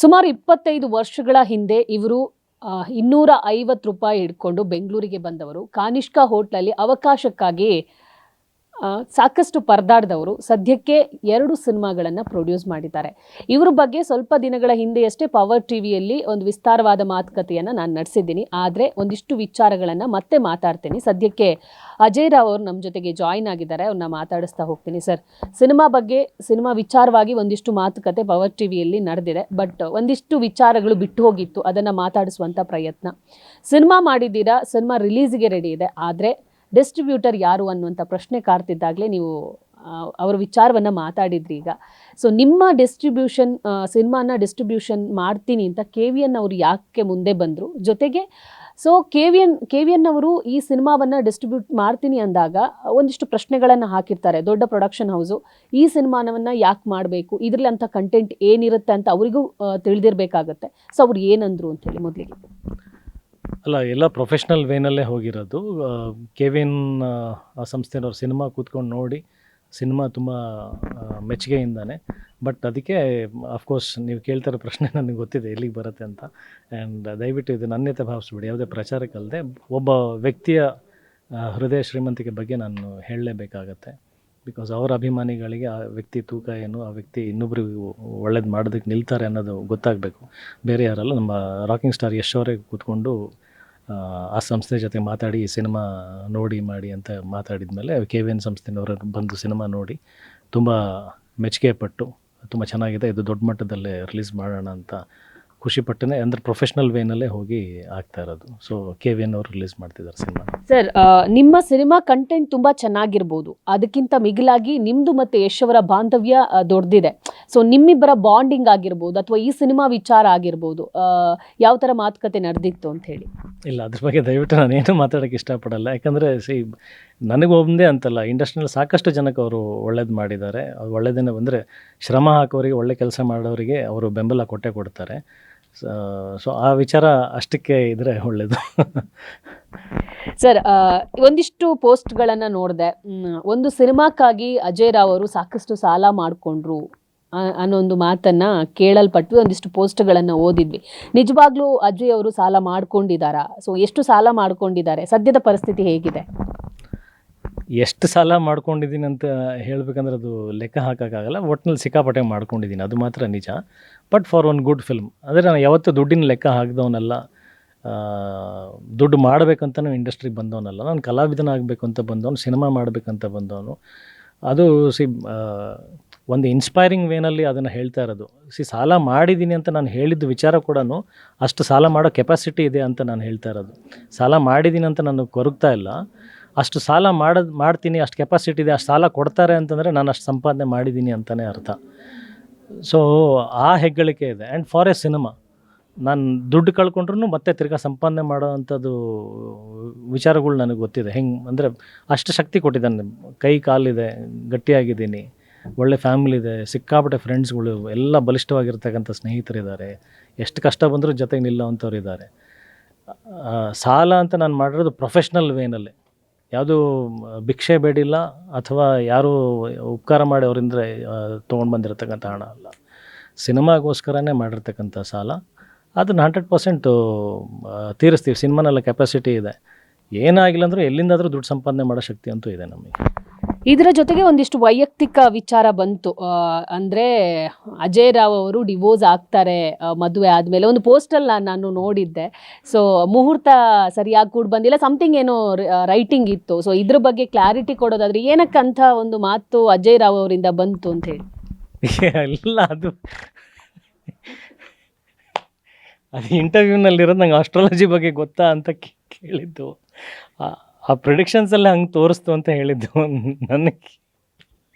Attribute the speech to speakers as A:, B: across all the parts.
A: ಸುಮಾರು 25 ವರ್ಷಗಳ ಹಿಂದೆ ಇವರು 250 ರೂಪಾಯಿ ಹಿಡ್ಕೊಂಡು ಬೆಂಗಳೂರಿಗೆ ಬಂದವರು. ಕಾನಿಷ್ಕಾ ಹೋಟ್ಲಲ್ಲಿ ಅವಕಾಶಕ್ಕಾಗಿ ಸಾಕಷ್ಟು ಪರದಾಡಿದವರು. ಸದ್ಯಕ್ಕೆ 2 ಸಿನಿಮಾಗಳನ್ನು ಪ್ರೊಡ್ಯೂಸ್ ಮಾಡಿದ್ದಾರೆ. ಇವ್ರ ಬಗ್ಗೆ ಸ್ವಲ್ಪ ದಿನಗಳ ಹಿಂದೆಯಷ್ಟೇ ಪವರ್ ಟಿವಿಯಲ್ಲಿ ಒಂದು ವಿಸ್ತಾರವಾದ ಮಾತುಕತೆಯನ್ನು ನಾನು ನಡೆಸಿದ್ದೀನಿ. ಆದರೆ ಒಂದಿಷ್ಟು ವಿಚಾರಗಳನ್ನು ಮತ್ತೆ ಮಾತಾಡ್ತೀನಿ. ಸದ್ಯಕ್ಕೆ ಅಜಯ್ ರಾವ್ ಅವರು ನಮ್ಮ ಜೊತೆಗೆ ಜಾಯಿನ್ ಆಗಿದ್ದಾರೆ. ಅವ್ರನ್ನ ಮಾತಾಡಿಸ್ತಾ ಹೋಗ್ತೀನಿ. ಸರ್, ಸಿನಿಮಾ ವಿಚಾರವಾಗಿ ಒಂದಿಷ್ಟು ಮಾತುಕತೆ ಪವರ್ ಟಿವಿಯಲ್ಲಿ ನಡೆದಿದೆ. ಬಟ್ ಒಂದಿಷ್ಟು ವಿಚಾರಗಳು ಬಿಟ್ಟು ಹೋಗಿತ್ತು, ಅದನ್ನು ಮಾತಾಡಿಸುವಂಥ ಪ್ರಯತ್ನ. ಸಿನಿಮಾ ಮಾಡಿದ್ದೀರಾ, ಸಿನಿಮಾ ರಿಲೀಸ್ಗೆ ರೆಡಿ ಇದೆ, ಆದರೆ ಡಿಸ್ಟ್ರಿಬ್ಯೂಟರ್ ಯಾರು ಅನ್ನುವಂಥ ಪ್ರಶ್ನೆ ಕಾಡ್ತಿದ್ದಾಗಲೇ ನೀವು ಅವರ ವಿಚಾರವನ್ನು ಮಾತಾಡಿದ್ರಿ. ಈಗ ಸೊ ನಿಮ್ಮ ಸಿನಿಮಾನ ಡಿಸ್ಟ್ರಿಬ್ಯೂಷನ್ ಮಾಡ್ತೀನಿ ಅಂತ KVN ಅವರು ಯಾಕೆ ಮುಂದೆ ಬಂದರು? ಜೊತೆಗೆ ಸೊ KVN ಅವರು ಈ ಸಿನಿಮಾವನ್ನು ಡಿಸ್ಟ್ರಿಬ್ಯೂಟ್ ಮಾಡ್ತೀನಿ ಅಂದಾಗ ಒಂದಿಷ್ಟು ಪ್ರಶ್ನೆಗಳನ್ನು ಹಾಕಿರ್ತಾರೆ. ದೊಡ್ಡ ಪ್ರೊಡಕ್ಷನ್ ಹೌಸು ಈ ಸಿನಿಮಾನವನ್ನು ಯಾಕೆ ಮಾಡಬೇಕು, ಇದರಲ್ಲಿ ಅಂಥ ಕಂಟೆಂಟ್ ಏನಿರುತ್ತೆ ಅಂತ ಅವರಿಗೂ ತಿಳಿದಿರಬೇಕಾಗತ್ತೆ. ಸೊ ಅವ್ರು ಏನಂದ್ರು ಅಂತೇಳಿ ಮೊದಲಿಗೆ.
B: ಅಲ್ಲ, ಎಲ್ಲ ಪ್ರೊಫೆಷ್ನಲ್ ವೇನಲ್ಲೇ ಹೋಗಿರೋದು. KVN ಆ ಸಂಸ್ಥೆಯವ್ರ ಸಿನಿಮಾ ಕೂತ್ಕೊಂಡು ನೋಡಿ ಸಿನಿಮಾ ತುಂಬ ಮೆಚ್ಚುಗೆಯಿಂದಾನೆ. ಬಟ್ ಅದಕ್ಕೆ ಅಫ್ಕೋರ್ಸ್ ನೀವು ಕೇಳ್ತಿರೋ ಪ್ರಶ್ನೆ ನನಗೆ ಗೊತ್ತಿದೆ ಎಲ್ಲಿಗೆ ಬರುತ್ತೆ ಅಂತ. ಆ್ಯಂಡ್ ದಯವಿಟ್ಟು ಇದು ನನ್ನೇತೆ ಭಾವಿಸ್ಬಿಡಿ, ಯಾವುದೇ ಪ್ರಚಾರಕ್ಕಲ್ಲದೆ ಒಬ್ಬ ವ್ಯಕ್ತಿಯ ಹೃದಯ ಶ್ರೀಮಂತಿಕೆ ಬಗ್ಗೆ ನಾನು ಹೇಳಲೇಬೇಕಾಗತ್ತೆ. ಬಿಕಾಸ್ ಅವರ ಅಭಿಮಾನಿಗಳಿಗೆ ಆ ವ್ಯಕ್ತಿ ತೂಕ ಏನು, ಆ ವ್ಯಕ್ತಿ ಇನ್ನೊಬ್ರಿಗೂ ಒಳ್ಳೇದು ಮಾಡೋದಕ್ಕೆ ನಿಲ್ತಾರೆ ಅನ್ನೋದು ಗೊತ್ತಾಗಬೇಕು. ಬೇರೆ ಯಾರಲ್ಲ, ನಮ್ಮ ರಾಕಿಂಗ್ ಸ್ಟಾರ್ ಯಶ್ ಅವರೇ ಕೂತ್ಕೊಂಡು ಆ ಸಂಸ್ಥೆ ಜೊತೆ ಮಾತಾಡಿ ಈ ಸಿನಿಮಾ ನೋಡಿ ಮಾಡಿ ಅಂತ ಮಾತಾಡಿದ ಮೇಲೆ KVN ಸಂಸ್ಥೆನವರು ಬಂದು ಸಿನಿಮಾ ನೋಡಿ ತುಂಬ ಮೆಚ್ಚುಗೆ ಪಟ್ಟು ತುಂಬ ಚೆನ್ನಾಗಿದೆ, ಇದು ದೊಡ್ಡ ಮಟ್ಟದಲ್ಲೇ ರಿಲೀಸ್ ಮಾಡೋಣ ಅಂತ ಖುಷಿಪಟ್ಟನೆ, ಅಂದರೆ ಪ್ರೊಫೆಷ್ನಲ್ ವೇನಲ್ಲೇ ಹೋಗಿ ಆಗ್ತಾ ಇರೋದು. ಸೊ KVN ಅವರು ರಿಲೀಸ್ ಮಾಡ್ತಿದ್ದಾರೆ ಸಿನಿಮಾ.
A: ಸರ್, ನಿಮ್ಮ ಸಿನಿಮಾ ಕಂಟೆಂಟ್ ತುಂಬ ಚೆನ್ನಾಗಿರ್ಬೋದು, ಅದಕ್ಕಿಂತ ಮಿಗಿಲಾಗಿ ನಿಮ್ಮದು ಮತ್ತು ಯಶ್ ಅವರ ಬಾಂಧವ್ಯ ದೊಡ್ಡದಿದೆ. ಸೊ ನಿಮ್ಮಿಬ್ಬರ ಬಾಂಡಿಂಗ್ ಆಗಿರ್ಬೋದು ಅಥವಾ ಈ ಸಿನಿಮಾ ವಿಚಾರ ಆಗಿರ್ಬೋದು, ಯಾವ ಥರ ಮಾತುಕತೆ ನಡೆದಿತ್ತು ಅಂತ ಹೇಳಿ?
B: ಇಲ್ಲ, ಅದ್ರ ಬಗ್ಗೆ ದಯವಿಟ್ಟು ನಾನೇನು ಮಾತಾಡೋಕ್ಕೆ ಇಷ್ಟಪಡಲ್ಲ. ಯಾಕಂದರೆ ನನಗೊಂದೇ ಅಂತಲ್ಲ, ಇಂಡಸ್ಟ್ರಿಯಲ್ಲಿ ಸಾಕಷ್ಟು ಜನಕ್ಕೆ ಅವರು ಒಳ್ಳೇದು ಮಾಡಿದ್ದಾರೆ. ಅದು ಒಳ್ಳೆಯದೇನೆ ಬಂದರೆ ಶ್ರಮ ಹಾಕೋರಿಗೆ, ಒಳ್ಳೆ ಕೆಲಸ ಮಾಡೋರಿಗೆ ಅವರು ಬೆಂಬಲ ಕೊಡ್ತಾರೆ. ಸೊ ಆ ವಿಚಾರ ಅಷ್ಟಕ್ಕೆ ಇದ್ರೆ ಒಳ್ಳೆಯದು.
A: ಸರ್, ಒಂದಿಷ್ಟು ಪೋಸ್ಟ್ಗಳನ್ನು ನೋಡಿದೆ. ಒಂದು ಸಿನಿಮಾಕ್ಕಾಗಿ ಅಜಯ್ ರಾವ್ ಅವರು ಸಾಕಷ್ಟು ಸಾಲ ಮಾಡಿಕೊಂಡ್ರು ಅನ್ನೋ ಒಂದು ಮಾತನ್ನು ಕೇಳಲ್ಪಟ್ವಿ. ಒಂದಿಷ್ಟು ಪೋಸ್ಟ್ಗಳನ್ನು ಓದಿದ್ವಿ. ನಿಜವಾಗ್ಲೂ ಅಜಯ್ ಅವರು ಸಾಲ ಮಾಡ್ಕೊಂಡಿದ್ದಾರಾ? ಸೊ ಎಷ್ಟು ಸಾಲ ಮಾಡ್ಕೊಂಡಿದ್ದಾರೆ? ಸದ್ಯದ ಪರಿಸ್ಥಿತಿ ಹೇಗಿದೆ?
B: ಎಷ್ಟು ಸಾಲ ಮಾಡ್ಕೊಂಡಿದ್ದೀನಿ ಅಂತ ಹೇಳಬೇಕಂದ್ರೆ ಅದು ಲೆಕ್ಕ ಹಾಕೋಕ್ಕಾಗಲ್ಲ. ಒಟ್ಟಿನಲ್ಲಿ ಸಿಕ್ಕಾಪಟ್ಟೆ ಮಾಡ್ಕೊಂಡಿದ್ದೀನಿ, ಅದು ಮಾತ್ರ ನಿಜ. But for one good film. ಅಂದರೆ ನಾನು ಯಾವತ್ತೂ ದುಡ್ಡಿನ ಲೆಕ್ಕ ಹಾಕಿದವನಲ್ಲ, ದುಡ್ಡು ಮಾಡಬೇಕಂತನೂ ಇಂಡಸ್ಟ್ರಿಗೆ ಬಂದವನಲ್ಲ. ನಾನು ಕಲಾವಿದನ ಆಗಬೇಕು ಅಂತ ಬಂದವನು, ಸಿನಿಮಾ ಮಾಡಬೇಕಂತ ಬಂದವನು. ಅದು ಒಂದು ಇನ್ಸ್ಪೈರಿಂಗ್ ವೇನಲ್ಲಿ ಅದನ್ನು ಹೇಳ್ತಾ ಇರೋದು. ಸಾಲ ಮಾಡಿದ್ದೀನಿ ಅಂತ ನಾನು ಹೇಳಿದ್ದು ವಿಚಾರ ಕೂಡ ಅಷ್ಟು ಸಾಲ ಮಾಡೋ ಕೆಪಾಸಿಟಿ ಇದೆ ಅಂತ ನಾನು ಹೇಳ್ತಾ ಇರೋದು. ಸಾಲ ಮಾಡಿದ್ದೀನಿ ಅಂತ ನಾನು ಕೊರಗ್ತಾ ಇಲ್ಲ. ಅಷ್ಟು ಸಾಲ ಮಾಡ್ತೀನಿ, ಅಷ್ಟು ಕೆಪಾಸಿಟಿ ಇದೆ, ಅಷ್ಟು ಸಾಲ ಕೊಡ್ತಾರೆ ಅಂತಂದರೆ ನಾನು ಅಷ್ಟು ಸಂಪಾದನೆ ಮಾಡಿದ್ದೀನಿ ಅಂತಲೇ ಅರ್ಥ. ಸೊ ಆ ಹೆಗ್ಗಳಿಕೆ ಇದೆ. ಆ್ಯಂಡ್ ಫಾರ್ ಎ ಸಿನಿಮಾ ನಾನು ದುಡ್ಡು ಕಳ್ಕೊಂಡ್ರೂ ಮತ್ತೆ ತಿರ್ಗಾ ಸಂಪಾದನೆ ಮಾಡೋ ಅಂಥದ್ದು ವಿಚಾರಗಳು ನನಗೆ ಗೊತ್ತಿದೆ. ಹೆಂಗೆ ಅಂದರೆ ಅಷ್ಟು ಶಕ್ತಿ ಕೊಟ್ಟಿದ್ದಾನೆ, ಕೈ ಕಾಲಿದೆ, ಗಟ್ಟಿಯಾಗಿದ್ದೀನಿ, ಒಳ್ಳೆ ಫ್ಯಾಮಿಲಿ ಇದೆ, ಸಿಕ್ಕಾಪಟ್ಟೆ ಫ್ರೆಂಡ್ಸ್ಗಳು, ಎಲ್ಲ ಬಲಿಷ್ಠವಾಗಿರ್ತಕ್ಕಂಥ ಸ್ನೇಹಿತರಿದ್ದಾರೆ, ಎಷ್ಟು ಕಷ್ಟ ಬಂದರೂ ಜೊತೆಗೆ ನಿಲ್ಲೋವಂಥವ್ರು ಇದ್ದಾರೆ. ಸಾಲ ಅಂತ ನಾನು ಮಾಡಿರೋದು ಪ್ರೊಫೆಷ್ನಲ್ ವೇನಲ್ಲಿ, ಯಾವುದೂ ಭಿಕ್ಷೆ ಬೇಡಿಲ್ಲ ಅಥವಾ ಯಾರೂ ಉಪಕಾರ ಮಾಡಿ ಅವರಿಂದ ತೊಗೊಂಡು ಬಂದಿರತಕ್ಕಂಥ ಹಣ ಅಲ್ಲ. ಸಿನಿಮಾಗೋಸ್ಕರನೇ ಮಾಡಿರ್ತಕ್ಕಂಥ ಸಾಲ. ಅದನ್ನು 100% ತೀರಿಸ್ತೀವಿ. ಸಿನಿಮಾನೆಲ್ಲ ಕೆಪಾಸಿಟಿ ಇದೆ, ಏನಾಗಿಲ್ಲ ಅಂದರೂ ಎಲ್ಲಿಂದಾದರೂ ದುಡ್ಡು ಸಂಪಾದನೆ ಮಾಡೋ ಶಕ್ತಿ ಅಂತೂ ಇದೆ ನಮಗೆ.
A: ಇದರ ಜೊತೆಗೆ ಒಂದಿಷ್ಟು ವೈಯಕ್ತಿಕ ವಿಚಾರ ಬಂತು. ಅಂದರೆ ಅಜಯ್ ರಾವ್ ಅವರು ಡಿವೋರ್ಸ್ ಆಗ್ತಾರೆ ಮದುವೆ ಆದಮೇಲೆ. ಒಂದು ಪೋಸ್ಟಲ್ಲಿ ನಾನು ನೋಡಿದ್ದೆ. ಸೊ ಮುಹೂರ್ತ ಸರಿಯಾಗಿ ಕೂಡ ಬಂದಿಲ್ಲ, ಸಮಥಿಂಗ್ ಏನೋ ರೈಟಿಂಗ್ ಇತ್ತು. ಸೊ ಇದ್ರ ಬಗ್ಗೆ ಕ್ಲಾರಿಟಿ ಕೊಡೋದಾದ್ರೆ ಏನಕ್ಕಂಥ ಒಂದು ಮಾತು ಅಜಯ್ ರಾವ್ ಅವರಿಂದ ಬಂತು ಅಂತ ಹೇಳಿ?
B: ಇಲ್ಲ, ಅದು ಇಂಟರ್ವ್ಯೂನಲ್ಲಿರೋದು. ನಂಗೆ ಆಸ್ಟ್ರಾಲಜಿ ಬಗ್ಗೆ ಗೊತ್ತಾ ಅಂತ ಕೇಳಿದ್ದು. ಆ ಪ್ರಿಡಿಕ್ಷನ್ಸಲ್ಲೇ ಹಂಗೆ ತೋರಿಸ್ತು ಅಂತ ಹೇಳಿದ್ದು ನನಗೆ.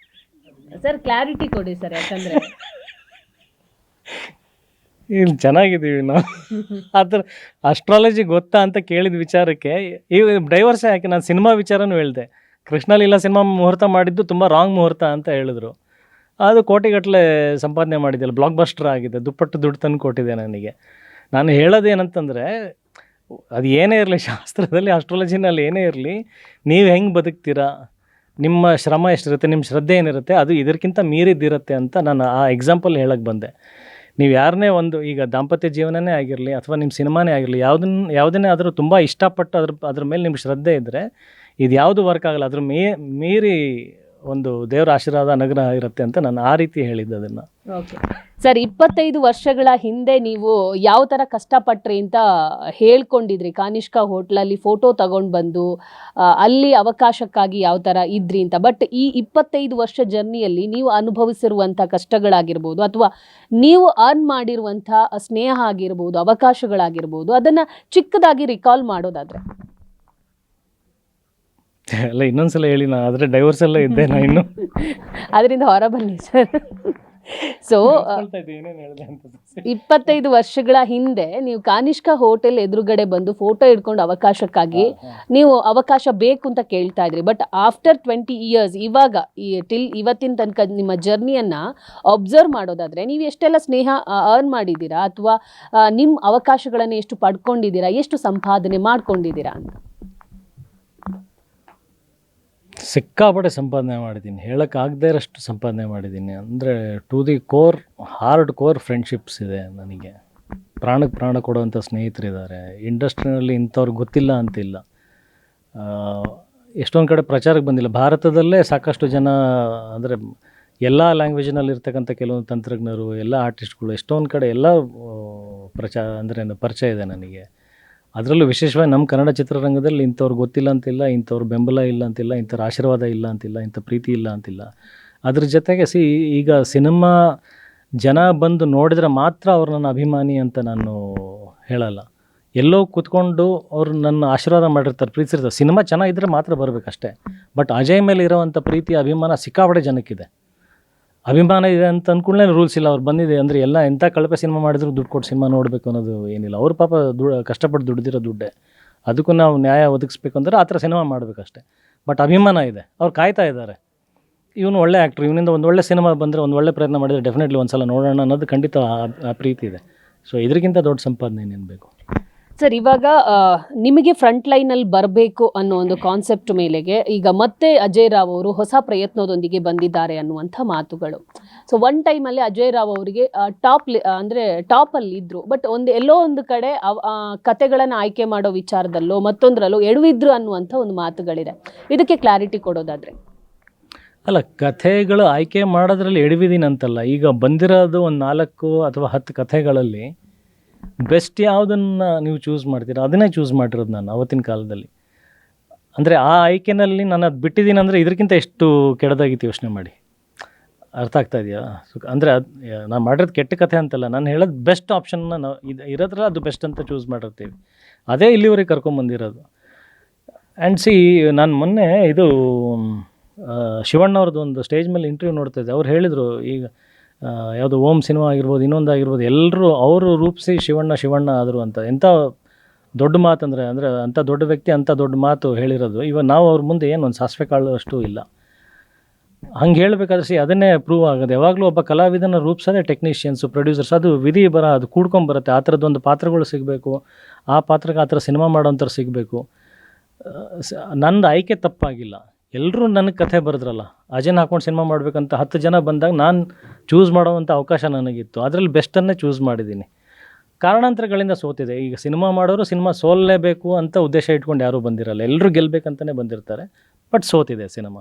A: ಸರ್ ಕ್ಲಾರಿಟಿ ಕೊಡಿ ಸರ್, ಯಾಕಂದರೆ
B: ಇಲ್ಲಿ ಚೆನ್ನಾಗಿದ್ದೀವಿ ನಾವು. ಆ ಥರ ಆಸ್ಟ್ರಾಲಜಿ ಗೊತ್ತಾ ಅಂತ ಕೇಳಿದ ವಿಚಾರಕ್ಕೆ ಈ ಡೈವರ್ಸೇ ಯಾಕೆ. ನಾನು ಸಿನಿಮಾ ವಿಚಾರನೂ ಹೇಳಿದೆ. ಕೃಷ್ಣಲೀಲಾ ಸಿನಿಮಾ ಮುಹೂರ್ತ ಮಾಡಿದ್ದು ತುಂಬ ರಾಂಗ್ ಮುಹೂರ್ತ ಅಂತ ಹೇಳಿದ್ರು. ಅದು ಕೋಟಿಗಟ್ಟಲೆ ಸಂಪಾದನೆ ಮಾಡಿದ್ದಿಲ್ಲ, ಬ್ಲಾಕ್ ಬಸ್ಟರ್ ಆಗಿದೆ, ದುಪ್ಪಟ್ಟು ದುಡ್ಡು ತಂದು ಕೊಟ್ಟಿದೆ ನನಗೆ. ನಾನು ಹೇಳೋದೇನಂತಂದರೆ, ಅದು ಏನೇ ಇರಲಿ, ಶಾಸ್ತ್ರದಲ್ಲಿ ಆಸ್ಟ್ರಾಲಜಿನಲ್ಲಿ ಏನೇ ಇರಲಿ, ನೀವು ಹೆಂಗೆ ಬದುಕ್ತೀರಾ, ನಿಮ್ಮ ಶ್ರಮ ಎಷ್ಟಿರುತ್ತೆ, ನಿಮ್ಮ ಶ್ರದ್ಧೆ ಏನಿರುತ್ತೆ, ಅದು ಇದಕ್ಕಿಂತ ಮೀರಿದ್ದಿರುತ್ತೆ ಅಂತ ನಾನು ಆ ಎಕ್ಸಾಂಪಲ್ ಹೇಳಕ್ಕೆ ಬಂದೆ. ನೀವು ಯಾರನ್ನೇ ಒಂದು ಈಗ ದಾಂಪತ್ಯ ಜೀವನನೇ ಆಗಿರಲಿ ಅಥವಾ ನಿಮ್ಮ ಸಿನಿಮಾನೇ ಆಗಿರಲಿ ಯಾವುದನ್ನೇ ಆದರೂ ತುಂಬ ಇಷ್ಟಪಟ್ಟು ಅದ್ರ ಮೇಲೆ ನಿಮ್ಗೆ ಶ್ರದ್ಧೆ ಇದ್ದರೆ ಇದು ಯಾವುದು ವರ್ಕ್ ಆಗಲ್ಲ. ಅದ್ರ ಮೀರಿ ಒಂದು ದೇವರ ಆಶೀರ್ವಾದ ಅನುಗ್ರಹ ಇರುತ್ತೆ ಅಂತ ನಾನು ಆ ರೀತಿ ಹೇಳಿದ್ದೆ ಅದನ್ನು.
A: ಓಕೆ ಸರ್, 25 ವರ್ಷಗಳ ಹಿಂದೆ ನೀವು ಯಾವ ಥರ ಕಷ್ಟಪಟ್ರಿ ಅಂತ ಹೇಳ್ಕೊಂಡಿದ್ರಿ. ಕಾನಿಷ್ಕಾ ಹೋಟ್ಲಲ್ಲಿ ಫೋಟೋ ತಗೊಂಡು ಬಂದು ಅಲ್ಲಿ ಅವಕಾಶಕ್ಕಾಗಿ ಯಾವ ಥರ ಇದ್ರಿ ಅಂತ. ಬಟ್ ಈ 25 ವರ್ಷ ಜರ್ನಿಯಲ್ಲಿ ನೀವು ಅನುಭವಿಸಿರುವಂಥ ಕಷ್ಟಗಳಾಗಿರ್ಬೋದು ಅಥವಾ ನೀವು ಅರ್ನ್ ಮಾಡಿರುವಂಥ ಸ್ನೇಹ ಆಗಿರ್ಬೋದು, ಅವಕಾಶಗಳಾಗಿರ್ಬೋದು, ಅದನ್ನು ಚಿಕ್ಕದಾಗಿ ರಿಕಾಲ್ ಮಾಡೋದಾದರೆ
B: ಅಲ್ಲ ಇನ್ನೊಂದ್ಸಲ ಹೇಳಿ, ನಾ ಆದರೆ ಡೈವರ್ಸ್ ಎಲ್ಲ ಇದ್ದೆ ನಾ ಇನ್ನು
A: ಅದರಿಂದ ಹೊರಬನ್ನಿ ಸರ್. ಸೊ 25 ವರ್ಷಗಳ ಹಿಂದೆ ನೀವು ಕಾನಿಷ್ಕಾ ಹೋಟೆಲ್ ಎದುರುಗಡೆ ಬಂದು ಫೋಟೋ ಹಿಡ್ಕೊಂಡು ಅವಕಾಶಕ್ಕಾಗಿ ನೀವು ಅವಕಾಶ ಬೇಕು ಅಂತ ಕೇಳ್ತಾ ಇದ್ರಿ. ಬಟ್ ಆಫ್ಟರ್ 20 ಇಯರ್ಸ್ ಇವಾಗ ಟಿಲ್ ಇವತ್ತಿನ ತನಕ ನಿಮ್ಮ ಜರ್ನಿಯನ್ನ ಅಬ್ಸರ್ವ್ ಮಾಡೋದಾದ್ರೆ ನೀವು ಎಷ್ಟೆಲ್ಲ ಸ್ನೇಹ ಅರ್ನ್ ಮಾಡಿದ್ದೀರಾ ಅಥವಾ ನಿಮ್ಮ ಅವಕಾಶಗಳನ್ನು ಎಷ್ಟು ಪಡ್ಕೊಂಡಿದ್ದೀರಾ, ಎಷ್ಟು ಸಂಪಾದನೆ ಮಾಡ್ಕೊಂಡಿದ್ದೀರಾ ಅಂತ?
B: ಸಿಕ್ಕಾಪಟ್ಟೆ ಸಂಪಾದನೆ ಮಾಡಿದ್ದೀನಿ, ಹೇಳೋಕ್ಕಾಗದೇ ಇರೋಷ್ಟು ಸಂಪಾದನೆ ಮಾಡಿದ್ದೀನಿ. ಅಂದರೆ to the core hard core friendships ಇದೆ ನನಗೆ. ಪ್ರಾಣಕ್ಕೆ ಪ್ರಾಣ ಕೊಡುವಂಥ ಸ್ನೇಹಿತರಿದ್ದಾರೆ. ಇಂಡಸ್ಟ್ರಿನಲ್ಲಿ ಇಂಥವ್ರಿಗೆ ಗೊತ್ತಿಲ್ಲ ಅಂತಿಲ್ಲ. ಎಷ್ಟೊಂದು ಕಡೆ ಪ್ರಚಾರಕ್ಕೆ ಬಂದಿಲ್ಲ. ಭಾರತದಲ್ಲೇ ಸಾಕಷ್ಟು ಜನ ಅಂದರೆ ಎಲ್ಲ ಲ್ಯಾಂಗ್ವೇಜ್ನಲ್ಲಿ ಇರ್ತಕ್ಕಂಥ ಕೆಲವೊಂದು ತಂತ್ರಜ್ಞರು, ಎಲ್ಲ ಆರ್ಟಿಸ್ಟ್ಗಳು ಎಷ್ಟೊಂದು ಕಡೆ ಎಲ್ಲ ಪರಿಚಯ ಇದೆ ನನಗೆ. ಅದರಲ್ಲೂ ವಿಶೇಷವಾಗಿ ನಮ್ಮ ಕನ್ನಡ ಚಿತ್ರರಂಗದಲ್ಲಿ ಇಂಥವ್ರು ಗೊತ್ತಿಲ್ಲ ಅಂತಿಲ್ಲ, ಇಂಥವ್ರ ಬೆಂಬಲ ಇಲ್ಲ ಅಂತಿಲ್ಲ, ಇಂಥವ್ರ ಆಶೀರ್ವಾದ ಇಲ್ಲ ಅಂತಿಲ್ಲ, ಇಂಥ ಪ್ರೀತಿ ಇಲ್ಲ ಅಂತಿಲ್ಲ. ಅದ್ರ ಜೊತೆಗೆ ಈಗ ಸಿನಿಮಾ ಜನ ಬಂದು ನೋಡಿದ್ರೆ ಮಾತ್ರ ಅವ್ರು ನನ್ನ ಅಭಿಮಾನಿ ಅಂತ ನಾನು ಹೇಳಲ್ಲ. ಎಲ್ಲೋ ಕೂತ್ಕೊಂಡು ಅವ್ರು ನನ್ನ ಆಶೀರ್ವಾದ ಮಾಡಿರ್ತಾರೆ, ಪ್ರೀತಿಸಿರ್ತಾರೆ. ಸಿನಿಮಾ ಚೆನ್ನಾಗಿದ್ದರೆ ಮಾತ್ರ ಬರಬೇಕಷ್ಟೇ. ಬಟ್ ಅಜಯ್ ಮೇಲೆ ಇರೋವಂಥ ಪ್ರೀತಿ ಅಭಿಮಾನ ಸಿಕ್ಕಾಪಟ್ಟೆ ಜನಕ್ಕಿದೆ. ಅಭಿಮಾನ ಇದೆ ಅಂತ ಅಂದ್ಕೊಂಡ್ಲೇ ರೂಲ್ಸ್ ಇಲ್ಲ. ಅವ್ರು ಬಂದಿದೆ ಅಂದರೆ ಎಲ್ಲ ಎಂಥ ಕಳಪೆ ಸಿನಿಮಾ ಮಾಡಿದ್ರು ದುಡ್ಡು ಕೊಟ್ಟು ಸಿನಿಮಾ ನೋಡಬೇಕು ಅನ್ನೋದು ಏನಿಲ್ಲ. ಅವ್ರ ಪಾಪ ಕಷ್ಟಪಟ್ಟು ದುಡ್ದಿರೋ ದುಡ್ಡೇ, ಅದಕ್ಕೂ ನಾವು ನ್ಯಾಯ ಒದಗಿಸ್ಬೇಕು ಅಂದರೆ ಆ ಥರ ಸಿನಿಮಾ ಮಾಡಬೇಕಷ್ಟೆ. ಬಟ್ ಅಭಿಮಾನ ಇದೆ, ಅವ್ರು ಕಾಯ್ತಾ ಇದ್ದಾರೆ. ಇವನು ಒಳ್ಳೆ ಆ್ಯಕ್ಟ್ರು, ಇವನಿಂದ ಒಂದು ಒಳ್ಳೆ ಸಿನಿಮಾ ಬಂದರೆ, ಒಂದು ಒಳ್ಳೆ ಪ್ರಯತ್ನ ಮಾಡಿದರೆ ಡೆಫಿನೆಟ್ಲಿ ಒಂದು ಸಲ ನೋಡೋಣ ಅನ್ನೋದು ಖಂಡಿತ ಆ ಪ್ರೀತಿ ಇದೆ. ಸೊ ಇದಕ್ಕಿಂತ ದೊಡ್ಡ ಸಂಪಾದನೆ ಏನೇನು ಬೇಕು
A: ಸರ್? ಇವಾಗ ನಿಮಗೆ ಫ್ರಂಟ್ ಲೈನಲ್ಲಿ ಬರಬೇಕು ಅನ್ನೋ ಒಂದು ಕಾನ್ಸೆಪ್ಟ್ ಮೇಲೆಗೆ ಈಗ ಮತ್ತೆ ಅಜಯ್ ರಾವ್ ಅವರು ಹೊಸ ಪ್ರಯತ್ನದೊಂದಿಗೆ ಬಂದಿದ್ದಾರೆ ಅನ್ನುವಂಥ ಮಾತುಗಳು. ಸೊ ಒನ್ ಟೈಮಲ್ಲಿ ಅಜಯ್ ರಾವ್ ಅವರಿಗೆ ಟಾಪಲ್ಲಿ ಇದ್ದರು. ಬಟ್ ಎಲ್ಲೋ ಒಂದು ಕಡೆ ಕತೆಗಳನ್ನು ಆಯ್ಕೆ ಮಾಡೋ ವಿಚಾರದಲ್ಲೋ ಮತ್ತೊಂದರಲ್ಲೋ ಎಡವಿದ್ರು ಅನ್ನುವಂಥ ಒಂದು ಮಾತುಗಳಿದೆ. ಇದಕ್ಕೆ ಕ್ಲಾರಿಟಿ ಕೊಡೋದಾದರೆ?
B: ಅಲ್ಲ, ಕಥೆಗಳು ಆಯ್ಕೆ ಮಾಡೋದ್ರಲ್ಲಿ ಎಡವಿದೀನಿ ಅಂತಲ್ಲ. ಈಗ ಬಂದಿರೋದು ಒಂದು 4 ಅಥವಾ 10 ಕಥೆಗಳಲ್ಲಿ ಬೆಸ್ಟ್ ಯಾವುದನ್ನು ನೀವು ಚೂಸ್ ಮಾಡ್ತೀರಾ ಅದನ್ನೇ ಚೂಸ್ ಮಾಡಿರೋದು ನಾನು ಅವತ್ತಿನ ಕಾಲದಲ್ಲಿ. ಅಂದರೆ ಆ ಆಯ್ಕೆನಲ್ಲಿ ನಾನು ಅದು ಬಿಟ್ಟಿದ್ದೀನಿ ಅಂದರೆ ಇದಕ್ಕಿಂತ ಎಷ್ಟು ಕೆಟ್ಟದಾಗಿತ್ತು ಯೋಚನೆ ಮಾಡಿ. ಅರ್ಥ ಆಗ್ತಾ ಇದೆಯಾ? ಅಂದರೆ ನಾನು ಮಾಡಿರೋದು ಕೆಟ್ಟ ಕಥೆ ಅಂತಲ್ಲ, ನಾನು ಹೇಳೋದು ಬೆಸ್ಟ್ ಆಪ್ಷನ್ನ ನಾವು ಇರೋದ್ರಲ್ಲ ಅದು ಬೆಸ್ಟ್ ಅಂತ ಚೂಸ್ ಮಾಡಿರ್ತೀವಿ. ಅದೇ ಇಲ್ಲಿವರೆಗೆ ಕರ್ಕೊಂಬಂದಿರೋದು. ಆ್ಯಂಡ್ ನಾನು ಮೊನ್ನೆ ಇದು ಶಿವಣ್ಣವ್ರದ್ದು ಒಂದು ಸ್ಟೇಜ್ ಮೇಲೆ ಇಂಟರ್ವ್ಯೂ ನೋಡ್ತಾ ಇದ್ದೆ. ಅವ್ರು ಹೇಳಿದರು, ಈಗ ಯಾವುದು ಓಮ್ ಸಿನಿಮಾ ಆಗಿರ್ಬೋದು, ಇನ್ನೊಂದಾಗಿರ್ಬೋದು, ಎಲ್ಲರೂ ಅವರು ರೂಪಿಸಿ ಶಿವಣ್ಣ ಆದರು ಅಂತ. ಎಂಥ ದೊಡ್ಡ ಮಾತಂದರೆ ಅಂಥ ದೊಡ್ಡ ವ್ಯಕ್ತಿ ಅಂಥ ದೊಡ್ಡ ಮಾತು ಹೇಳಿರೋದು. ಇವಾಗ ನಾವು ಅವ್ರ ಮುಂದೆ ಏನು ಒಂದು ಸಾಸಿವೆ ಕಾಳು ಅಷ್ಟು ಇಲ್ಲ. ಹಂಗೆ ಹೇಳಬೇಕಾದ್ರೆ ಅದನ್ನೇ ಪ್ರೂವ್ ಆಗೋದು. ಯಾವಾಗಲೂ ಒಬ್ಬ ಕಲಾವಿದನ ರೂಪಿಸೋದೇ ಟೆಕ್ನಿಷಿಯನ್ಸು, ಪ್ರೊಡ್ಯೂಸರ್ಸ್. ಅದು ವಿಧಿ ಅದು ಕೂಡ್ಕೊಂಬರುತ್ತೆ. ಆ ಥರದ್ದೊಂದು ಪಾತ್ರಗಳು ಸಿಗಬೇಕು, ಆ ಪಾತ್ರಕ್ಕೆ ಆ ಥರ ಸಿನಿಮಾ ಮಾಡೋಂಥವ್ರು ಸಿಗಬೇಕು. ನಂದು ಆಯ್ಕೆ ತಪ್ಪಾಗಿಲ್ಲ. ಎಲ್ಲರೂ ನನಗೆ ಕಥೆ ಬರೆದ್ರಲ್ಲ, ಅಜಯ್ ಹಾಕ್ಕೊಂಡು ಸಿನಿಮಾ ಮಾಡಬೇಕಂತ 10 ಜನ ಬಂದಾಗ ನಾನು ಚೂಸ್ ಮಾಡೋವಂಥ ಅವಕಾಶ ನನಗಿತ್ತು. ಅದರಲ್ಲಿ ಬೆಸ್ಟನ್ನೇ ಚೂಸ್ ಮಾಡಿದ್ದೀನಿ. ಕಾರಣಾಂತರಗಳಿಂದ ಸೋತಿದೆ. ಈಗ ಸಿನಿಮಾ ಮಾಡೋರು ಸಿನಿಮಾ ಸೋಲ್ಲೇಬೇಕು ಅಂತ ಉದ್ದೇಶ ಇಟ್ಕೊಂಡು ಯಾರೂ ಬಂದಿರಲ್ಲ, ಎಲ್ಲರೂ ಗೆಲ್ಲಬೇಕಂತಲೇ ಬಂದಿರ್ತಾರೆ. ಬಟ್ ಸೋತಿದೆ ಸಿನಿಮಾ.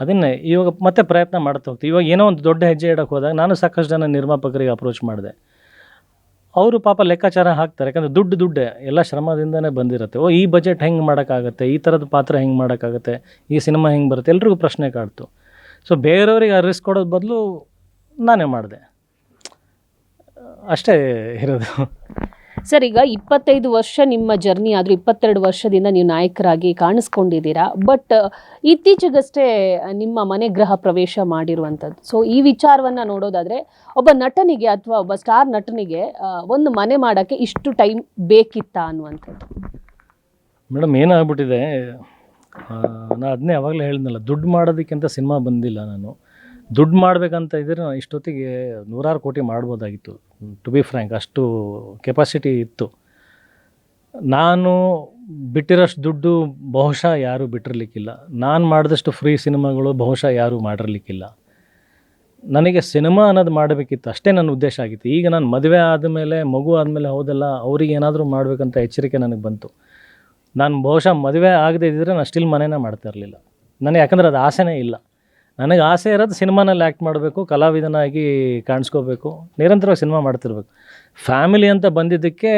B: ಅದನ್ನೇ ಇವಾಗ ಮತ್ತೆ ಪ್ರಯತ್ನ ಮಾಡ್ತಾ ಹೋಗ್ತೀವಿ. ಇವಾಗ ಏನೋ ಒಂದು ದೊಡ್ಡ ಹೆಜ್ಜೆ ಇಡೋಕ್ಕೆ ಹೋದಾಗ ನಾನು ಸಾಕಷ್ಟು ಜನ ನಿರ್ಮಾಪಕರಿಗೆ ಅಪ್ರೋಚ್ ಮಾಡಿದೆ. ಅವರು ಪಾಪ ಲೆಕ್ಕಾಚಾರ ಹಾಕ್ತಾರೆ, ಯಾಕಂದರೆ ದುಡ್ಡೇ ಎಲ್ಲ ಶ್ರಮದಿಂದನೇ ಬಂದಿರುತ್ತೆ. ಈ ಬಜೆಟ್ ಹೆಂಗೆ ಮಾಡೋಕ್ಕಾಗತ್ತೆ, ಈ ಥರದ ಪಾತ್ರ ಹೆಂಗೆ ಮಾಡೋಕ್ಕಾಗತ್ತೆ, ಈ ಸಿನಿಮಾ ಹೆಂಗೆ ಬರುತ್ತೆ, ಎಲ್ರಿಗೂ ಪ್ರಶ್ನೆ ಕಾಡ್ತು. ಸೊ ಬೇರೆಯವ್ರಿಗೆ ಆ ರಿಸ್ಕ್ ಕೊಡೋದು ಬದಲು ನಾನೇ ಮಾಡಿದೆ, ಅಷ್ಟೇ ಇರೋದು.
A: ಸರ್, ಈಗ 25 ವರ್ಷ ನಿಮ್ಮ ಜರ್ನಿ ಆದರೂ 22 ವರ್ಷದಿಂದ ನೀವು ನಾಯಕರಾಗಿ ಕಾಣಿಸ್ಕೊಂಡಿದ್ದೀರಾ. ಬಟ್ ಇತ್ತೀಚೆಗಷ್ಟೇ ನಿಮ್ಮ ಮನೆ ಗೃಹ ಪ್ರವೇಶ ಮಾಡಿರುವಂಥದ್ದು. ಸೊ ಈ ವಿಚಾರವನ್ನು ನೋಡೋದಾದರೆ ಒಬ್ಬ ನಟನಿಗೆ ಅಥವಾ ಒಬ್ಬ ಸ್ಟಾರ್ ನಟನಿಗೆ ಒಂದು ಮನೆ ಮಾಡೋಕ್ಕೆ ಇಷ್ಟು ಟೈಮ್ ಬೇಕಿತ್ತಾ ಅನ್ನುವಂಥದ್ದು?
B: ಮೇಡಮ್ ಏನಾಗ್ಬಿಟ್ಟಿದೆ, ನಾನು ಅದನ್ನೇ ಅವಾಗಲೇ ಹೇಳಿದ್ನಲ್ಲ, ದುಡ್ಡು ಮಾಡೋದಕ್ಕಿಂತ ಸಿನಿಮಾ ಬಂದಿಲ್ಲ. ನಾನು ದುಡ್ಡು ಮಾಡಬೇಕಂತ ಇದ್ದರೆ ನಾನು ಇಷ್ಟೊತ್ತಿಗೆ 100 ಕೋಟಿ ಮಾಡ್ಬೋದಾಗಿತ್ತು. ಟು ಬಿ ಫ್ರ್ಯಾಂಕ್, ಅಷ್ಟು ಕೆಪಾಸಿಟಿ ಇತ್ತು. ನಾನು ಬಿಟ್ಟಿರೋಷ್ಟು ದುಡ್ಡು ಬಹುಶಃ ಯಾರೂ ಬಿಟ್ಟಿರಲಿಕ್ಕಿಲ್ಲ. ನಾನು ಮಾಡಿದಷ್ಟು ಫ್ರೀ ಸಿನಿಮಾಗಳು ಬಹುಶಃ ಯಾರೂ ಮಾಡಿರಲಿಕ್ಕಿಲ್ಲ. ನನಗೆ ಸಿನಿಮಾ ಅನ್ನೋದು ಮಾಡಬೇಕಿತ್ತು, ಅಷ್ಟೇ ನನ್ನ ಉದ್ದೇಶ ಆಗಿತ್ತು. ಈಗ ನಾನು ಮದುವೆ ಆದಮೇಲೆ, ಮಗು ಆದಮೇಲೆ ಹೌದಲ್ಲ, ಅವ್ರಿಗೆ ಏನಾದರೂ ಮಾಡಬೇಕಂತ ಎಚ್ಚರಿಕೆ ನನಗೆ ಬಂತು. ನಾನು ಬಹುಶಃ ಮದುವೆ ಆಗದೇ ಇದ್ದರೆ ನಾನು ಸ್ಟಿಲ್ ಮನೆನೇ ಮಾಡ್ತಾ ಇರಲಿಲ್ಲ ನನಗೆ, ಯಾಕಂದರೆ ಅದು ಆಸೆನೇ ಇಲ್ಲ. ನನಗೆ ಆಸೆ ಇರೋದು ಸಿನಿಮಾನಲ್ಲಿ ಆ್ಯಕ್ಟ್ ಮಾಡಬೇಕು, ಕಲಾವಿದನಾಗಿ ಕಾಣಿಸ್ಕೋಬೇಕು, ನಿರಂತರವಾಗಿ ಸಿನಿಮಾ ಮಾಡ್ತಿರ್ಬೇಕು. ಫ್ಯಾಮಿಲಿ ಅಂತ ಬಂದಿದ್ದಕ್ಕೆ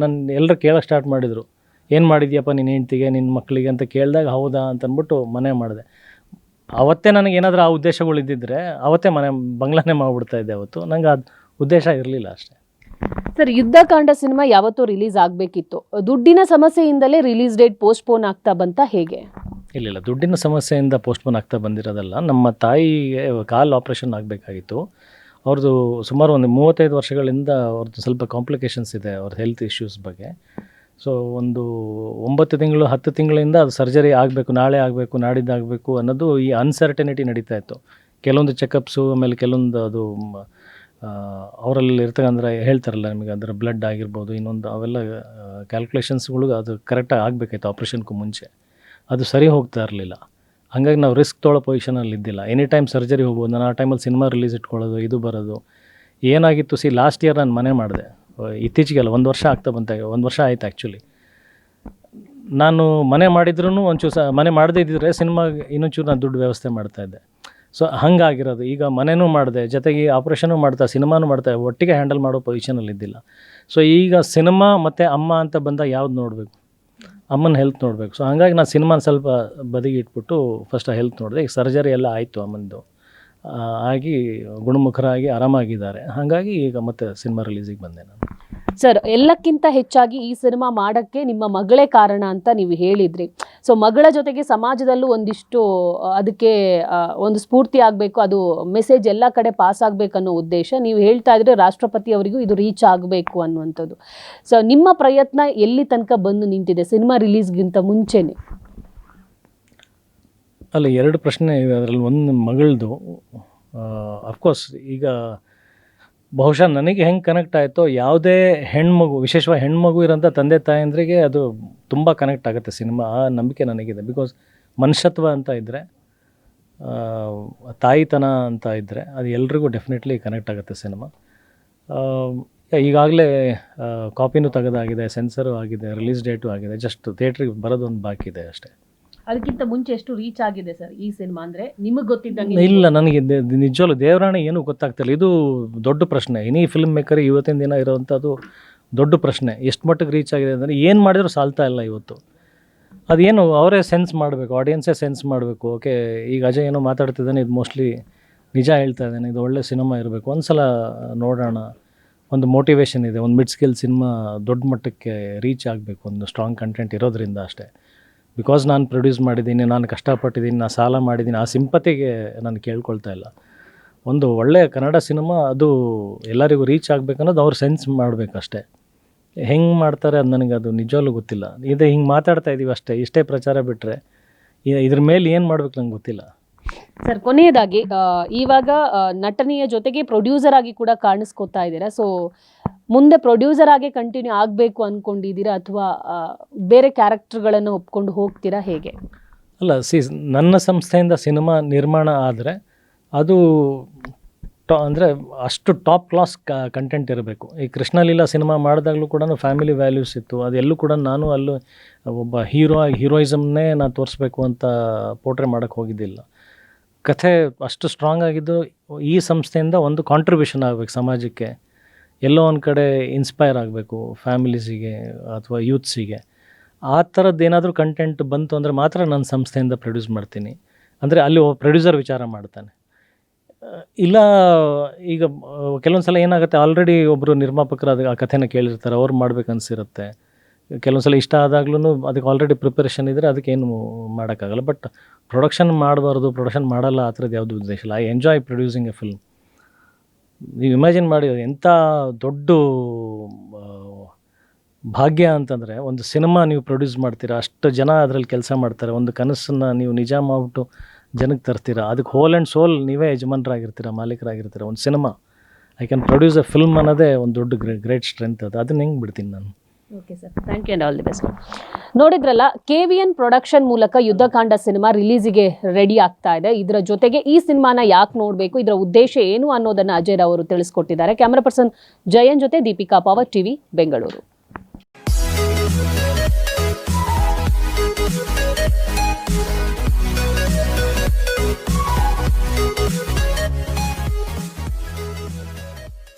B: ನನ್ನ ಎಲ್ಲರೂ ಕೇಳೋಕ್ಕೆ ಸ್ಟಾರ್ಟ್ ಮಾಡಿದರು, ಏನು ಮಾಡಿದ್ಯಪ್ಪ ನಿನ್ನ ಹೆಂಡ್ತಿಗೆ, ನಿನ್ನ ಮಕ್ಕಳಿಗೆ ಅಂತ ಕೇಳಿದಾಗ ಹೌದಾ ಅಂತಂದ್ಬಿಟ್ಟು ಮನೆ ಮಾಡಿದೆ. ಅವತ್ತೇ ನನಗೇನಾದರೂ ಆ ಉದ್ದೇಶಗಳಿದ್ದಿದ್ರೆ ಅವತ್ತೇ ಬಂಗ್ಲಾನೇ ಮಾಡಿಬಿಡ್ತಾ ಇದ್ದೆ. ಅವತ್ತು ನಂಗೆ ಅದು ಉದ್ದೇಶ ಇರಲಿಲ್ಲ ಅಷ್ಟೇ.
A: ಸರ್, ಯುದ್ಧಕಾಂಡ ಸಿನಿಮಾ ಯಾವತ್ತೂ ರಿಲೀಸ್ ಆಗಬೇಕಿತ್ತು, ದುಡ್ಡಿನ ಸಮಸ್ಯೆಯಿಂದಲೇ ರಿಲೀಸ್ ಡೇಟ್ ಪೋಸ್ಟ್ಪೋನ್ ಆಗ್ತಾ ಬಂತ, ಹೇಗೆ?
B: ಇಲ್ಲ, ದುಡ್ಡಿನ ಸಮಸ್ಯೆಯಿಂದ ಪೋಸ್ಟ್ಪೋನ್ ಆಗ್ತಾ ಬಂದಿರೋದಲ್ಲ. ನಮ್ಮ ತಾಯಿಗೆ ಕಾಲು ಆಪ್ರೇಷನ್ ಆಗಬೇಕಾಗಿತ್ತು. ಅವ್ರದ್ದು ಸುಮಾರು ಒಂದು 35 ವರ್ಷಗಳಿಂದ ಅವ್ರದ್ದು ಸ್ವಲ್ಪ ಕಾಂಪ್ಲಿಕೇಶನ್ಸ್ ಇದೆ ಅವ್ರ ಹೆಲ್ತ್ ಇಶ್ಯೂಸ್ ಬಗ್ಗೆ. ಸೊ ಒಂದು 9 ತಿಂಗಳು 10 ತಿಂಗಳಿಂದ ಅದು ಸರ್ಜರಿ ಆಗಬೇಕು, ನಾಳೆ ಆಗಬೇಕು, ನಾಡಿದ್ದು ಆಗಬೇಕು ಅನ್ನೋದು ಈ ಅನ್ಸರ್ಟನಿಟಿ ನಡೀತಾ ಇತ್ತು. ಕೆಲವೊಂದು ಚೆಕಪ್ಸು, ಆಮೇಲೆ ಕೆಲವೊಂದು ಅದು ಅವರಲ್ಲಿ ಇರ್ತಕ್ಕಂದ್ರೆ ಹೇಳ್ತಾರಲ್ಲ ನಿಮಗೆ, ಅದರ ಬ್ಲಡ್ ಆಗಿರ್ಬೋದು, ಇನ್ನೊಂದು ಅವೆಲ್ಲ ಕ್ಯಾಲ್ಕುಲೇಷನ್ಸ್ಗಳು ಅದು ಕರೆಕ್ಟಾಗಿ ಆಗಬೇಕಾಯ್ತು ಆಪ್ರೇಷನ್ಗೂ ಮುಂಚೆ. ಅದು ಸರಿ ಹೋಗ್ತಾ ಇರಲಿಲ್ಲ. ಹಾಗಾಗಿ ನಾವು ರಿಸ್ಕ್ ತೊಗೊಳ್ಳೋ ಪೊಸಿಷನಲ್ಲಿ ಇದ್ದಿಲ್ಲ. ಎನಿ ಟೈಮ್ ಸರ್ಜರಿ ಹೋಗ್ಬೋದು. ನಾನು ಆ ಟೈಮಲ್ಲಿ ಸಿನಿಮಾ ರಿಲೀಸ್ ಇಟ್ಕೊಳ್ಳೋದು, ಇದು ಬರೋದು ಏನಾಗಿತ್ತು. ಲಾಸ್ಟ್ ಇಯರ್ ನಾನು ಮನೆ ಮಾಡಿದೆ, ಇತ್ತೀಚೆಗೆಲ್ಲ 1 ವರ್ಷ ಆಗ್ತಾ ಬಂತಾಗ, 1 ವರ್ಷ ಆಯ್ತು ಆ್ಯಕ್ಚುಲಿ. ನಾನು ಮನೆ ಮಾಡಿದ್ರೂ ಒಂಚೂರು ಮನೆ ಮಾಡದೇ ಇದ್ದಿದ್ರೆ ಸಿನಿಮಾಗೆ ಇನ್ನೊಂಚೂರು ನಾನು ದುಡ್ಡು ವ್ಯವಸ್ಥೆ ಮಾಡ್ತಾಯಿದ್ದೆ. ಸೊ ಹಂಗಾಗಿರೋದು. ಈಗ ಮನೆಯೂ ಮಾಡಿದೆ, ಜೊತೆಗೆ ಆಪ್ರೇಷನೂ ಮಾಡ್ತಾ, ಸಿನಿಮಾನೂ ಮಾಡ್ತಾ, ಒಟ್ಟಿಗೆ ಹ್ಯಾಂಡಲ್ ಮಾಡೋ ಪೊಸಿಷನಲ್ಲಿ ಇದ್ದಿಲ್ಲ. ಸೊ ಈಗ ಸಿನಿಮಾ ಮತ್ತು ಅಮ್ಮ ಅಂತ ಬಂದಾಗ ಯಾವ್ದು ನೋಡಬೇಕು, ಅಮ್ಮನ ಹೆಲ್ತ್ ನೋಡಬೇಕು. ಸೊ ಹಾಗಾಗಿ ನಾನು ಸಿನಿಮಾನ ಸ್ವಲ್ಪ ಬದಿಗೆ ಇಟ್ಬಿಟ್ಟು ಫಸ್ಟ್ ಹೆಲ್ತ್ ನೋಡಿದೆ. ಈಗ ಸರ್ಜರಿ ಎಲ್ಲ ಆಯಿತು ಅಮ್ಮಂದು, ಆಗಿ ಗುಣಮುಖರಾಗಿ ಆರಾಮಾಗಿದ್ದಾರೆ. ಹಾಗಾಗಿ ಈಗ ಮತ್ತೆ ಸಿನಿಮಾ ರಿಲೀಸಿಗೆ ಬಂದೆ ನಾನು.
A: ಸರ್, ಎಲ್ಲಕ್ಕಿಂತ ಹೆಚ್ಚಾಗಿ ಈ ಸಿನಿಮಾ ಮಾಡೋಕ್ಕೆ ನಿಮ್ಮ ಮಗಳೇ ಕಾರಣ ಅಂತ ನೀವು ಹೇಳಿದ್ರಿ. ಸೊ ಮಗಳ ಜೊತೆಗೆ ಸಮಾಜದಲ್ಲೂ ಒಂದಿಷ್ಟು ಅದಕ್ಕೆ ಒಂದು ಸ್ಫೂರ್ತಿ ಆಗಬೇಕು, ಅದು ಮೆಸೇಜ್ ಎಲ್ಲ ಕಡೆ ಪಾಸ್ ಆಗಬೇಕನ್ನೋ ಉದ್ದೇಶ ನೀವು ಹೇಳ್ತಾ ಇದ್ರೆ, ರಾಷ್ಟ್ರಪತಿ ಅವರಿಗೂ ಇದು ರೀಚ್ ಆಗಬೇಕು ಅನ್ನುವಂಥದ್ದು. ಸೊ ನಿಮ್ಮ ಪ್ರಯತ್ನ ಎಲ್ಲಿ ತನಕ ಬಂದು ನಿಂತಿದೆ ಸಿನಿಮಾ ರಿಲೀಸ್ಗಿಂತ ಮುಂಚೆನೆ?
B: ಅಲ್ಲ, 2 ಪ್ರಶ್ನೆ ಇದೆ ಅದರಲ್ಲಿ. ಒಂದು ಮಗಳದು, ಅಫ್ಕೋರ್ಸ್ ಈಗ ಬಹುಶಃ ನನಗೆ ಹೆಂಗೆ ಕನೆಕ್ಟ್ ಆಯಿತೋ, ಯಾವುದೇ ಹೆಣ್ಮಗು, ವಿಶೇಷವಾಗಿ ಹೆಣ್ಮಗು ಇರೋಂಥ ತಂದೆ ತಾಯಂದ್ರಿಗೆ ಅದು ತುಂಬ ಕನೆಕ್ಟ್ ಆಗುತ್ತೆ ಸಿನಿಮಾ. ಆ ನಂಬಿಕೆ ನನಗಿದೆ. ಬಿಕಾಸ್ ಮನುಷ್ಯತ್ವ ಅಂತ ಇದ್ದರೆ, ತಾಯಿತನ ಅಂತ ಇದ್ದರೆ, ಅದು ಎಲ್ರಿಗೂ ಡೆಫಿನೆಟ್ಲಿ ಕನೆಕ್ಟ್ ಆಗುತ್ತೆ ಸಿನಿಮಾ. ಈಗಾಗಲೇ ಕಾಪಿನೂ ತೆಗೆದಾಗಿದೆ, ಸೆನ್ಸರು ಆಗಿದೆ, ರಿಲೀಸ್ ಡೇಟು ಆಗಿದೆ, ಜಸ್ಟ್ ಥಿಯೇಟ್ರಿಗೆ ಬರೋದೊಂದು ಬಾಕಿ ಇದೆ ಅಷ್ಟೇ.
A: ಅದಕ್ಕಿಂತ ಮುಂಚೆ ಎಷ್ಟು ರೀಚ್ ಆಗಿದೆ ಸರ್ ಈ ಸಿನಿಮಾ, ಅಂದರೆ ನಿಮಗೆ ಗೊತ್ತಿದ್ದಂಗೆ?
B: ಇಲ್ಲ, ನನಗೆ ನಿಜವಾಗ್ಲೂ ದೇವರಾಣೆ ಏನೂ ಗೊತ್ತಾಗ್ತಿಲ್ಲ. ಇದು ದೊಡ್ಡ ಪ್ರಶ್ನೆ. ಎನಿ ಫಿಲ್ಮ್ ಮೇಕರ್ ಇವತ್ತಿನ ದಿನ ಇರೋವಂಥದ್ದು ದೊಡ್ಡ ಪ್ರಶ್ನೆ. ಎಷ್ಟು ಮಟ್ಟಿಗೆ ರೀಚ್ ಆಗಿದೆ ಅಂದರೆ, ಏನು ಮಾಡಿದರೂ ಸಾಲ್ತಾ ಇಲ್ಲ ಇವತ್ತು. ಅದೇನು ಅವರೇ ಸೆನ್ಸ್ ಮಾಡಬೇಕು, ಆಡಿಯನ್ಸೇ ಸೆನ್ಸ್ ಮಾಡಬೇಕು. ಓಕೆ, ಈಗ ಅಜಯ್ ಏನೋ ಮಾತಾಡ್ತಿದ್ದಾನೆ, ಇದು ಮೋಸ್ಟ್ಲಿ ನಿಜ ಹೇಳ್ತಾ ಇದ್ದಾನೆ, ಇದು ಒಳ್ಳೆ ಸಿನಿಮಾ ಇರಬೇಕು, ಒಂದು ಸಲ ನೋಡೋಣ, ಒಂದು ಮೋಟಿವೇಶನ್ ಇದೆ, ಒಂದು ಮಿಡ್ ಸ್ಕೇಲ್ ಸಿನಿಮಾ ದೊಡ್ಡ ಮಟ್ಟಕ್ಕೆ ರೀಚ್ ಆಗಬೇಕು, ಒಂದು ಸ್ಟ್ರಾಂಗ್ ಕಂಟೆಂಟ್ ಇರೋದ್ರಿಂದ ಅಷ್ಟೇ. ಬಿಕಾಸ್ ನಾನು ಪ್ರೊಡ್ಯೂಸ್ ಮಾಡಿದ್ದೀನಿ, ನಾನು ಕಷ್ಟಪಟ್ಟಿದ್ದೀನಿ, ನಾನು ಸಾಲ ಮಾಡಿದ್ದೀನಿ, ಆ ಸಿಂಪತಿಗೆ ನಾನು ಕೇಳ್ಕೊಳ್ತಾ ಇಲ್ಲ. ಒಂದು ಒಳ್ಳೆಯ ಕನ್ನಡ ಸಿನಿಮಾ ಅದು ಎಲ್ಲರಿಗೂ ರೀಚ್ ಆಗಬೇಕನ್ನೋದು ಅವ್ರು ಸೆನ್ಸ್ ಮಾಡಬೇಕಷ್ಟೇ. ಹೆಂಗೆ ಮಾಡ್ತಾರೆ ಅದು ನನಗೆ ಅದು ನಿಜವಾಗ್ಲೂ ಗೊತ್ತಿಲ್ಲ. ಇದು ಹಿಂಗೆ ಮಾತಾಡ್ತಾ ಇದ್ದೀವಿ ಅಷ್ಟೇ, ಇಷ್ಟೇ ಪ್ರಚಾರ ಬಿಟ್ಟರೆ ಇದ್ರ ಮೇಲೆ ಏನು ಮಾಡ್ಬೇಕು ನಂಗೆ ಗೊತ್ತಿಲ್ಲ.
A: ಸರ್, ಕೊನೆಯದಾಗಿ ಇವಾಗ ನಟನೆಯ ಜೊತೆಗೆ ಪ್ರೊಡ್ಯೂಸರ್ ಆಗಿ ಕೂಡ ಕಾಣಿಸ್ಕೊತಾ ಇದ್ದೀರಾ. ಸೊ ಮುಂದೆ ಪ್ರೊಡ್ಯೂಸರ್ ಆಗಿ ಕಂಟಿನ್ಯೂ ಆಗಬೇಕು ಅಂದ್ಕೊಂಡಿದ್ದೀರಾ, ಅಥವಾ ಬೇರೆ ಕ್ಯಾರೆಕ್ಟರ್ಗಳನ್ನು ಒಪ್ಕೊಂಡು ಹೋಗ್ತೀರಾ, ಹೇಗೆ?
B: ಅಲ್ಲ, ನನ್ನ ಸಂಸ್ಥೆಯಿಂದ ಸಿನಿಮಾ ನಿರ್ಮಾಣ ಆದರೆ ಅದು ಅಂದರೆ ಅಷ್ಟು ಟಾಪ್ ಕ್ಲಾಸ್ ಕಂಟೆಂಟ್ ಇರಬೇಕು. ಈ ಕೃಷ್ಣಲೀಲಾ ಸಿನಿಮಾ ಮಾಡಿದಾಗಲೂ ಕೂಡ ಫ್ಯಾಮಿಲಿ ವ್ಯಾಲ್ಯೂಸ್ ಇತ್ತು. ಅದೆಲ್ಲೂ ಕೂಡ ನಾನು ಅಲ್ಲೂ ಒಬ್ಬ ಹೀರೋಯಿಸಮ್ನೇ ನಾನು ತೋರಿಸ್ಬೇಕು ಅಂತ ಪೋರ್ಟ್ರೇ ಮಾಡೋಕ್ಕೆ ಹೋಗಿದ್ದಿಲ್ಲ. ಕಥೆ ಅಷ್ಟು ಸ್ಟ್ರಾಂಗ್ ಆಗಿದ್ದು ಈ ಸಂಸ್ಥೆಯಿಂದ ಒಂದು ಕಾಂಟ್ರಿಬ್ಯೂಷನ್ ಆಗಬೇಕು ಸಮಾಜಕ್ಕೆ, ಎಲ್ಲೋ ಒಂದು ಕಡೆ ಇನ್ಸ್ಪೈರ್ ಆಗಬೇಕು ಫ್ಯಾಮಿಲೀಸಿಗೆ ಅಥವಾ ಯೂತ್ಸಿಗೆ. ಆ ಥರದ್ದು ಏನಾದರೂ ಕಂಟೆಂಟ್ ಬಂತು ಅಂದರೆ ಮಾತ್ರ ನಾನು ಸಂಸ್ಥೆಯಿಂದ ಪ್ರೊಡ್ಯೂಸ್ ಮಾಡ್ತೀನಿ. ಅಂದರೆ ಅಲ್ಲಿ ಒಬ್ಬ ಪ್ರೊಡ್ಯೂಸರ್ ವಿಚಾರ ಮಾಡ್ತಾನೆ. ಇಲ್ಲ, ಈಗ ಕೆಲವೊಂದು ಸಲ ಏನಾಗುತ್ತೆ, ಆಲ್ರೆಡಿ ಒಬ್ಬರು ನಿರ್ಮಾಪಕರು ಆ ಕಥೆನ ಕೇಳಿರ್ತಾರೆ, ಅವ್ರು ಮಾಡ್ಬೇಕು ಅನಿಸಿರುತ್ತೆ. ಕೆಲವೊಂದು ಸಲ ಇಷ್ಟ ಆದಾಗ್ಲೂ ಅದಕ್ಕೆ ಆಲ್ರೆಡಿ ಪ್ರಿಪರೇಷನ್ ಇದ್ದರೆ ಅದಕ್ಕೇನು ಮಾಡೋಕ್ಕಾಗಲ್ಲ. ಬಟ್ ಪ್ರೊಡಕ್ಷನ್ ಮಾಡಬಾರ್ದು, ಪ್ರೊಡಕ್ಷನ್ ಮಾಡಲ್ಲ, ಆ ಥರದ್ದು ಯಾವುದು ಉದ್ದೇಶ ಇಲ್ಲ. I enjoy producing A film. ನೀವು ಇಮ್ಯಾಜಿನ್ ಮಾಡಿ ಎಂಥ ದೊಡ್ಡ ಭಾಗ್ಯ ಅಂತಂದರೆ, ಒಂದು ಸಿನಿಮಾ ನೀವು ಪ್ರೊಡ್ಯೂಸ್ ಮಾಡ್ತೀರಾ, ಅಷ್ಟು ಜನ ಅದರಲ್ಲಿ ಕೆಲಸ ಮಾಡ್ತಾರೆ, ಒಂದು ಕನಸನ್ನು ನೀವು ನಿಜ ಮಾಡಿಬಿಟ್ಟು ಜನಕ್ಕೆ ತರ್ತೀರಾ, ಅದಕ್ಕೆ ಹೋಲ್ ಆ್ಯಂಡ್ ಸೋಲ್ ನೀವೇ ಯಜಮಾನರಾಗಿರ್ತೀರ, ಮಾಲೀಕರಾಗಿರ್ತೀರ. ಒಂದು cinema I can produce a film ಅನ್ನೋದೇ ಒಂದು ದೊಡ್ಡ ಗ್ರೇಟ್ ಸ್ಟ್ರೆಂತ್. ಅದನ್ನ ಹೆಂಗೆ ಬಿಡ್ತೀನಿ ನಾನು?
A: Okay sir, thank you and all the best. ನೋಡಿದ್ರಲ್ಲ, KVN ಪ್ರೊಡಕ್ಷನ್ ಮೂಲಕ ಯುದ್ಧಕಾಂಡ ಸಿನಿಮಾ ರಿಲೀಸಿಗೆ ರೆಡಿ ಆಗ್ತಾ ಇದೆ. ಇದರ ಜೊತೆಗೆ ಈ ಸಿನಿಮಾನ ಯಾಕೆ ನೋಡಬೇಕು, ಇದರ ಉದ್ದೇಶ ಏನು ಅನ್ನೋದನ್ನ ಅಜಯ್ ರಾವ್ ಅವರು ತಿಳಿಸ್ಕೊಟ್ಟಿದ್ದಾರೆ. ಕ್ಯಾಮರಾ ಪರ್ಸನ್ ಜಯನ್ ಜೊತೆ ದೀಪಿಕಾ, ಪವರ್ ಟಿವಿ, ಬೆಂಗಳೂರು.